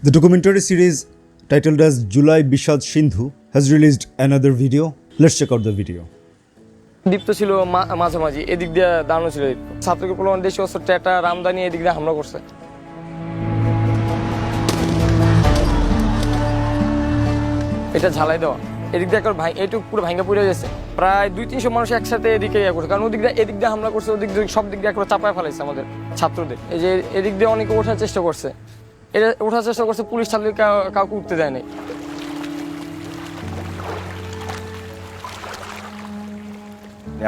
The documentary series titled as Julai Bishad Sindhu has released another video. Let's check out the video. দীপ্ত ছিল মাঝামাঝি, এদিক দিয়ে দাঁড়ানো ছিল দীপ্ত। ছাত্রকে প্রলোভন দেশে অস্ত্র টেটা রামদানি এদিক দিয়ে হামলা করছে। এটা ঝালাই দেওয়া, এদিক দিয়ে একবার এইটুকু পুরো ভাঙ্গা পড়ে গেছে। প্রায় 200-300 মানুষ একসাথে এদিকে করছে, কারণ এদিক দিয়ে হামলা করছে, ওদিক দিয়ে সব দিক দিয়ে একবার চাপায় ফেলাইছে আমাদের ছাত্রদের। এই যে এদিক দিয়ে অনেকে ওঠার চেষ্টা করছে, এটা ওঠার চেষ্টা করছে, পুলিশ ছাত্রদের কাউকে উঠতে দেয় নাই।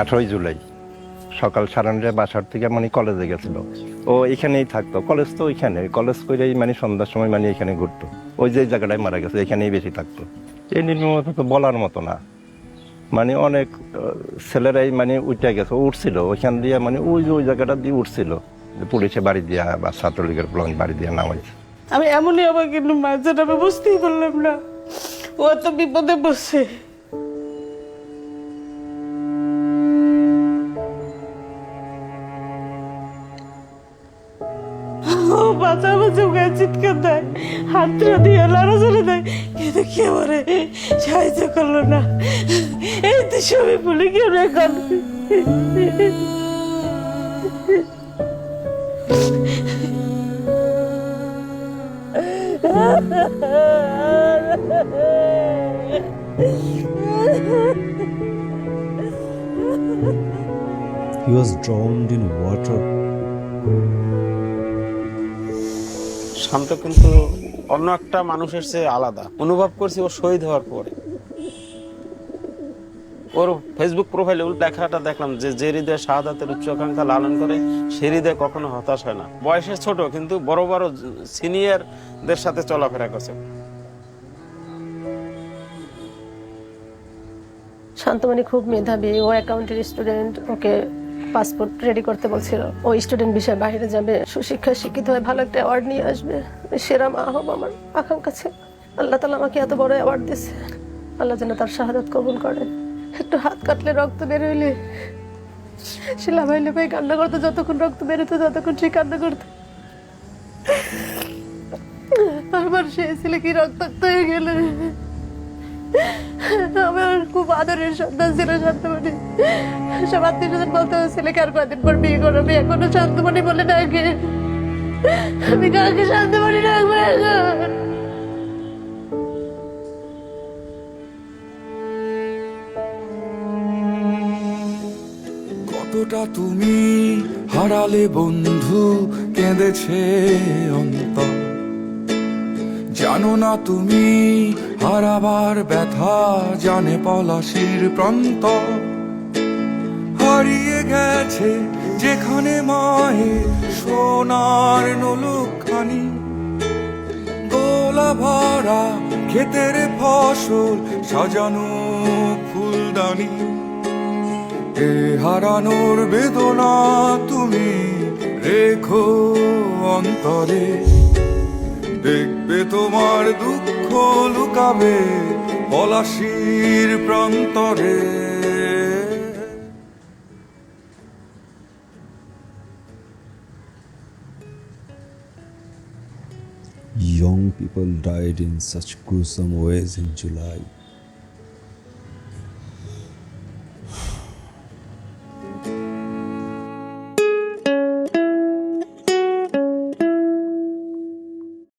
18 জুলাই সকাল 9:30 বাসার থেকে মানে কলেজে গেছিল। ও এখানেই থাকতো, কলেজ তো ওইখানে, কলেজ করেই মানে সন্ধ্যার সময় মানে এখানে ঘুরতো। ওই যে জায়গাটায় মারা গেছে এখানেই বেশি থাকতো। এই নির্মমতা তো বলার মতো না, মানে অনেক ছেলেরাই মানে উঠে গেছে, উঠছিল ওইখান দিয়ে, মানে ওই জায়গাটা দিয়ে উঠছিল, পুলিশে বাড়ি দিয়া বা ছাত্রলীগের প্লান বাড়ি দিয়ে নামাইছে। আমি এমনই আমার কিন্তু মাঝে আমি বুঝতেই পারলাম না, ও তো বিপদে বসছে। বাঁচা বাঁচা গায়ে চিৎকার দেয়, হাত দিয়ে লড়াচড়ে দেয়, কিন্তু কেউ ওরে সাহায্য করলো না। এই তো সবই ভুলে গেল এখন। He was drowned in water. শান্ত কিন্তু অন্য একটা মানুষের চেয়ে আলাদা অনুভব করছি ও শহীদ হওয়ার পরে। ওর ফেসবুক প্রোফাইলে লেখাটা দেখলাম যে হৃদয়ে শাহাদাতের উচ্চাকাঙ্ক্ষা লালন করে সে হৃদয়ে কখনো হতাশ হয় না। বয়সে ছোট কিন্তু বড় বড় সিনিয়রদের সাথে চলাফেরা করছে। শান্তমণি খুব মেধাবী, ও অ্যাকাউন্টের স্টুডেন্ট, ওকে পাসপোর্ট রেডি করতে বলছিল। ও স্টুডেন্ট বিষয়ে বাইরে যাবে, সুশিক্ষায় শিক্ষিত হয়ে ভালো একটা অ্যাওয়ার্ড নিয়ে আসবে, সেরা মা হব আমার আকাঙ্ক্ষা ছিল। আল্লাহ তাআলা আমাকে এত বড় অ্যাওয়ার্ড দিয়েছে, আল্লাহ যেন তার শাহাদাত কবুল করে। একটু হাত কাটলে রক্ত বের হইলে সে লাভাইলে ভাই কান্না করতো, যতক্ষণ রক্ত বেরোতো ততক্ষণ সে কান্না করতো। আমার সে ছেলে কি রক্তাক্ত হয়ে গেলে। আমার খুব আদরের সন্তান ছিল শান্তমণি। সব আত্মীয়স্বজন বলতে ছেলেকে আর কয়দিন পর বিয়ে করবে, এখনো শান্তমণি বলে ডাকে। আমি কাকে শান্তমণি ডাকবো এখন? কতটা তুমি হারালে বন্ধু, কেঁদেছে অন্তর। জানো না তুমি হারাবার ব্যথা, জানে পলাশির প্রান্ত। হারিয়ে গেছে যেখানে মায়ের সোনার নলুকখানি, দোলা ভরা ক্ষেতের ফসল সাজানো ফুলদানি। এ হারানোর বেদনা তুমি রেখো অন্তরে, দেখবে তোমার দুঃখ লুকাবে পলাশির প্রান্তরে। Young people died in such gruesome ways in July.